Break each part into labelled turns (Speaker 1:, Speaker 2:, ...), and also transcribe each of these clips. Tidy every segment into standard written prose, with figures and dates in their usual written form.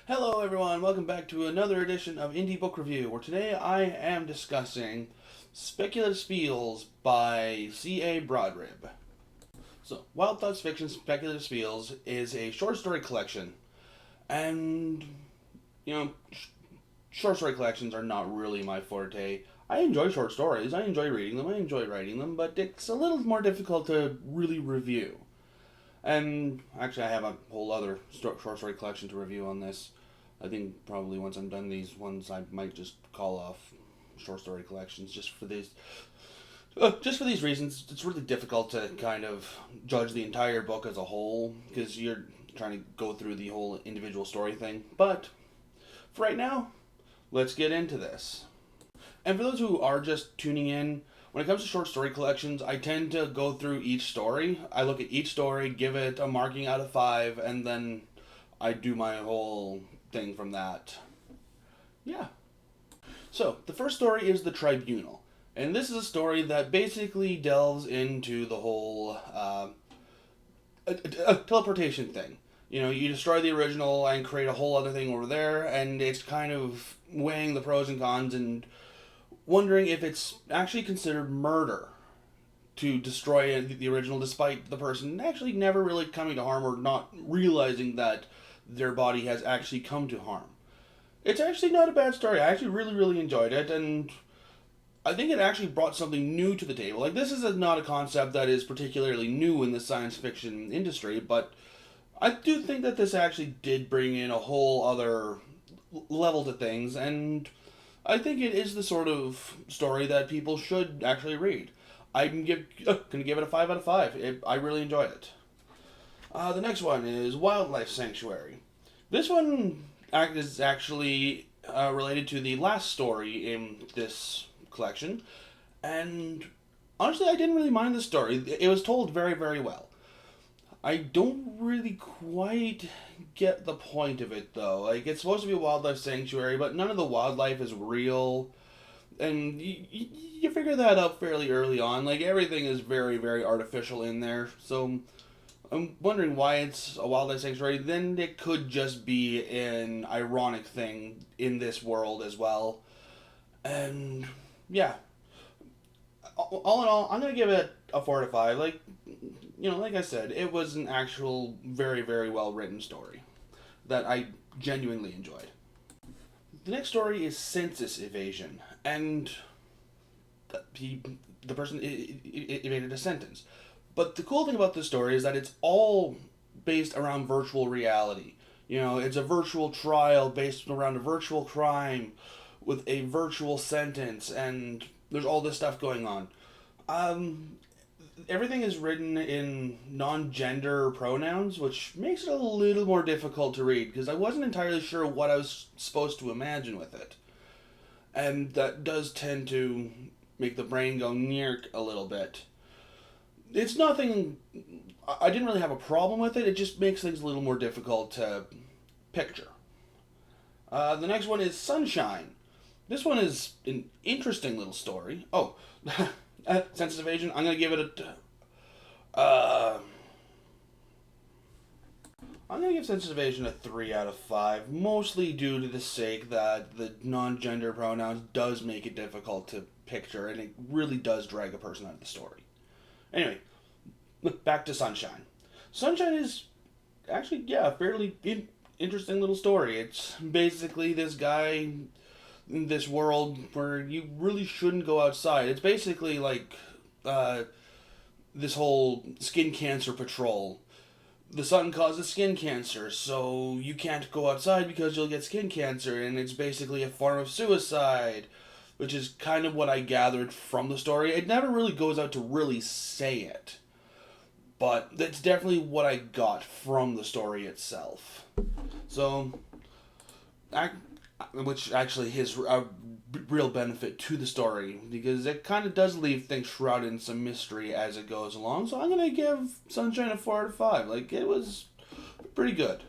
Speaker 1: Hello everyone, welcome back to another edition of Indie Book Review, where today I am discussing Speculative Spiels by C.A. Broadribb. So, Wild Thoughts Fiction Speculative Spiels is a short story collection, and, short story collections are not really my forte. I enjoy short stories, I enjoy reading them, I enjoy writing them, but it's a little more difficult to really review. And actually, I have a whole other short story collection to review on this. I think probably once I'm done these ones, I might just call off short story collections just for these reasons. It's really difficult to kind of judge the entire book as a whole because you're trying to go through the whole individual story thing. But for right now, let's get into this. And for those who are just tuning in, when it comes to short story collections, I tend to go through each story. I look at each story, give it a marking out of 5, and then I do my whole thing from that. Yeah. So, the first story is The Tribunal. And this is a story that basically delves into the whole teleportation thing. You know, you destroy the original and create a whole other thing over there, and it's kind of weighing the pros and cons and wondering if it's actually considered murder to destroy the original despite the person actually never really coming to harm or not realizing that their body has actually come to harm. It's actually not a bad story. I actually really enjoyed it, and I think it actually brought something new to the table. Like, this is not a concept that is particularly new in the science fiction industry, but I do think that this actually did bring in a whole other level to things, and I think it is the sort of story that people should actually read. I'm going to give it a 5 out of 5. I really enjoyed it. The next one is Wildlife Sanctuary. This one is actually related to the last story in this collection, and honestly, I didn't really mind the story. It was told very well. I don't really quite get the point of it, though. Like, it's supposed to be a wildlife sanctuary, but none of the wildlife is real. And you figure that out fairly early on. Like, everything is very artificial in there. So, I'm wondering why it's a wildlife sanctuary. Then it could just be an ironic thing in this world as well. And, yeah. All in all, I'm going to give it a 4 to 5. Like I said, it was an actual very well written story that I genuinely enjoyed. The next story is Census Evasion, and the person evaded a sentence. But the cool thing about this story is that it's all based around virtual reality. You know, it's a virtual trial based around a virtual crime with a virtual sentence, and there's all this stuff going on. Everything is written in non-gender pronouns, which makes it a little more difficult to read, because I wasn't entirely sure what I was supposed to imagine with it. And that does tend to make the brain go neark a little bit. It's nothing... I didn't really have a problem with it, it just makes things a little more difficult to picture. The next one is Sunshine. This one is an interesting little story. Oh, Census Evasion, I'm going to give it I'm going to give Census Evasion a 3 out of 5, mostly due to the sake that the non-gender pronouns does make it difficult to picture, and it really does drag a person out of the story. Anyway, back to Sunshine. Sunshine is actually, a fairly interesting little story. It's basically this guy in this world where you really shouldn't go outside. It's basically like this whole skin cancer patrol. The sun causes skin cancer, so you can't go outside because you'll get skin cancer, and it's basically a form of suicide, which is kind of what I gathered from the story. It never really goes out to really say it, but that's definitely what I got from the story itself. So, which actually is a real benefit to the story, because it kind of does leave things shrouded in some mystery as it goes along. So I'm going to give Sunshine a 4 out of 5. Like, it was pretty good.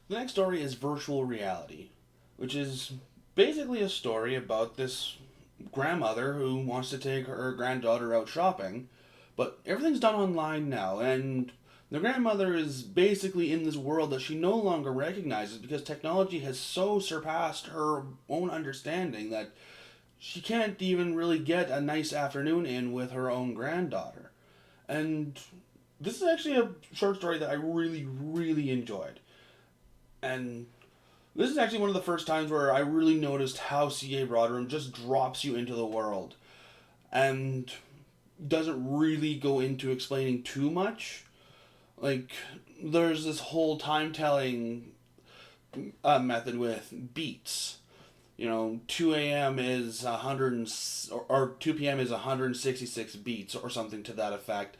Speaker 1: The next story is Virtual Reality, which is basically a story about this grandmother who wants to take her granddaughter out shopping, but everything's done online now, and The grandmother is basically in this world that she no longer recognizes because technology has so surpassed her own understanding that she can't even really get a nice afternoon in with her own granddaughter. And this is actually a short story that I really, really enjoyed. And this is actually one of the first times where I really noticed how C.A. Broadribb just drops you into the world and doesn't really go into explaining too much. Like, there's this whole time telling method with beats. 2 a.m. is 100 or 2 p.m. is 166 beats or something to that effect.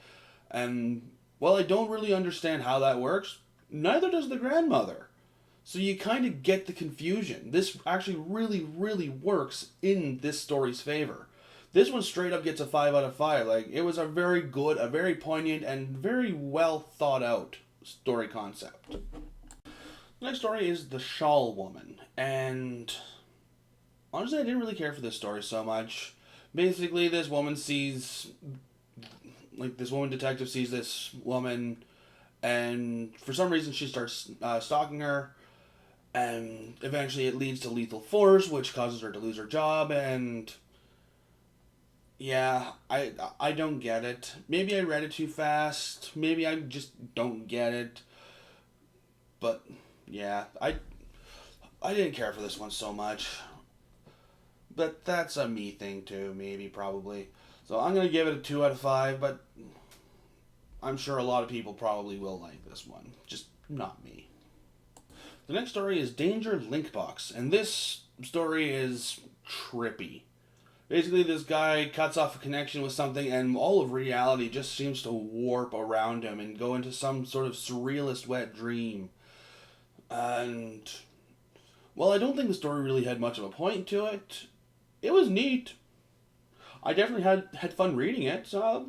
Speaker 1: And while I don't really understand how that works, neither does the grandmother. So you kind of get the confusion. This actually really, really works in this story's favor. This one straight up gets a 5 out of 5. Like, it was a very good, a very poignant, and very well thought out story concept. The next story is The Shawl Woman. And honestly, I didn't really care for this story so much. Basically, this woman detective sees this woman, and for some reason she starts stalking her, and eventually it leads to lethal force, which causes her to lose her job, and yeah, I don't get it. Maybe I read it too fast, maybe I just don't get it, but yeah, I didn't care for this one so much. But that's a me thing too, maybe, probably. So I'm going to give it a 2 out of 5, but I'm sure a lot of people probably will like this one. Just not me. The next story is Danger Linkbox, and this story is trippy. Basically, this guy cuts off a connection with something, and all of reality just seems to warp around him and go into some sort of surrealist wet dream. And while I don't think the story really had much of a point to it, it was neat. I definitely had fun reading it, so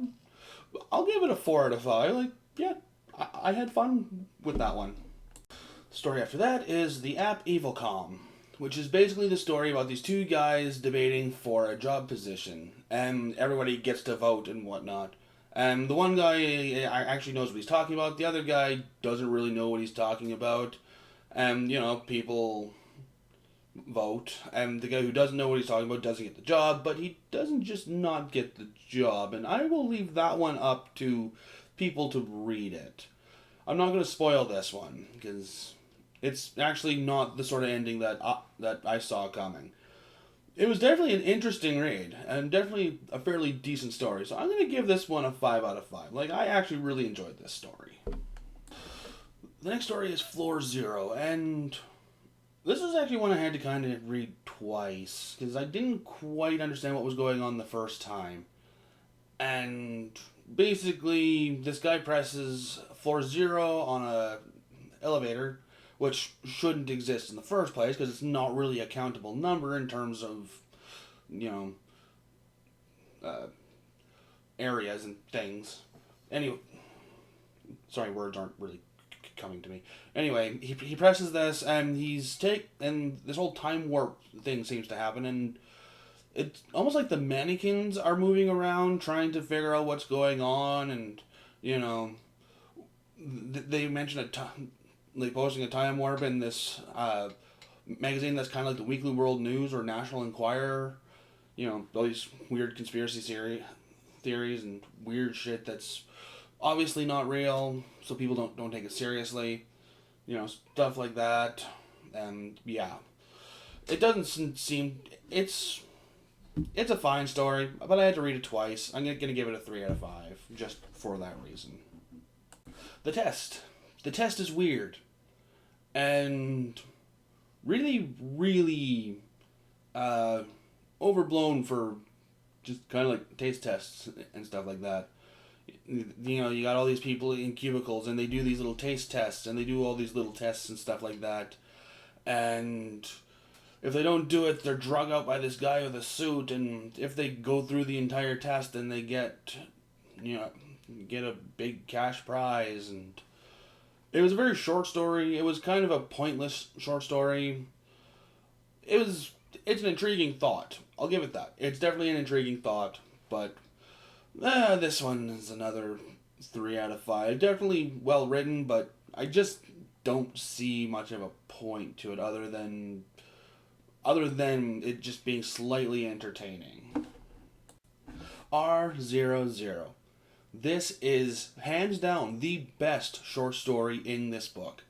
Speaker 1: I'll give it a 4 out of 5. Like, yeah, I had fun with that one. The story after that is The App Evilcom, which is basically the story about these two guys debating for a job position, and everybody gets to vote and whatnot. And the one guy actually knows what he's talking about, the other guy doesn't really know what he's talking about, and, people vote, and the guy who doesn't know what he's talking about doesn't get the job, but he doesn't just not get the job, and I will leave that one up to people to read it. I'm not going to spoil this one, because it's actually not the sort of ending that I saw coming. It was definitely an interesting read, and definitely a fairly decent story, so I'm going to give this one a 5 out of 5. Like, I actually really enjoyed this story. The next story is Floor Zero, and this is actually one I had to kind of read twice, because I didn't quite understand what was going on the first time. And basically, this guy presses floor 0 on a elevator, which shouldn't exist in the first place, because it's not really a countable number in terms of, areas and things. Anyway, sorry, words aren't really coming to me. Anyway, he presses this, and and this whole time warp thing seems to happen, and it's almost like the mannequins are moving around trying to figure out what's going on, and they mention like posting a time warp in this magazine that's kind of like the Weekly World News or National Enquirer. All these weird conspiracy theories and weird shit that's obviously not real, so people don't take it seriously. Stuff like that. And yeah, it doesn't seem it's a fine story, but I had to read it twice. I'm gonna give it a 3 out of 5 just for that reason. The test is weird and really, really overblown for just kind of like taste tests and stuff like that. You got all these people in cubicles, and they do these little taste tests, and they do all these little tests and stuff like that. And if they don't do it, they're drug out by this guy with a suit, and if they go through the entire test, then they get a big cash prize. And it was a very short story. It was kind of a pointless short story. It's an intriguing thought. I'll give it that. It's definitely an intriguing thought, but this one is another 3 out of 5. Definitely well written, but I just don't see much of a point to it other than it just being slightly entertaining. R00. This is hands down the best short story in this book.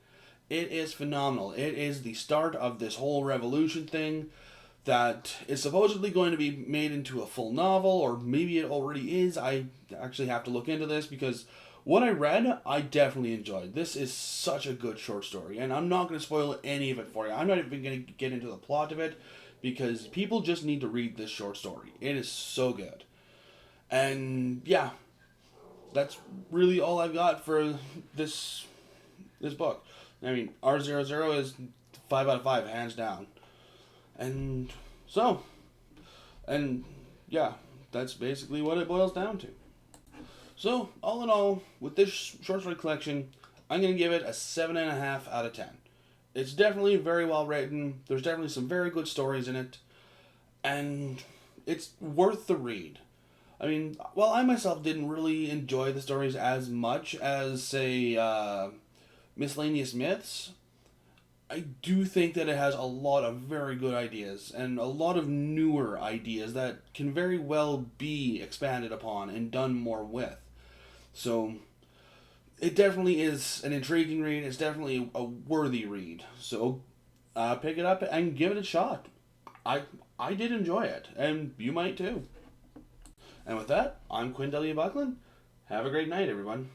Speaker 1: It is phenomenal. It is the start of this whole revolution thing that is supposedly going to be made into a full novel, or maybe it already is. I actually have to look into this because what I read, I definitely enjoyed. This is such a good short story, and I'm not going to spoil any of it for you. I'm not even going to get into the plot of it because people just need to read this short story. It is so good. And yeah, that's really all I've got for this book. I mean, R00 is 5 out of 5, hands down. And so, and yeah, that's basically what it boils down to. So, all in all, with this short story collection, I'm going to give it a 7.5 out of 10. It's definitely very well written. There's definitely some very good stories in it. And it's worth the read. I mean, while I myself didn't really enjoy the stories as much as, say, Miscellaneous Myths, I do think that it has a lot of very good ideas and a lot of newer ideas that can very well be expanded upon and done more with. So, it definitely is an intriguing read. It's definitely a worthy read. So, pick it up and give it a shot. I did enjoy it, and you might too. And with that, I'm Quinn W. Buckland. Have a great night, everyone.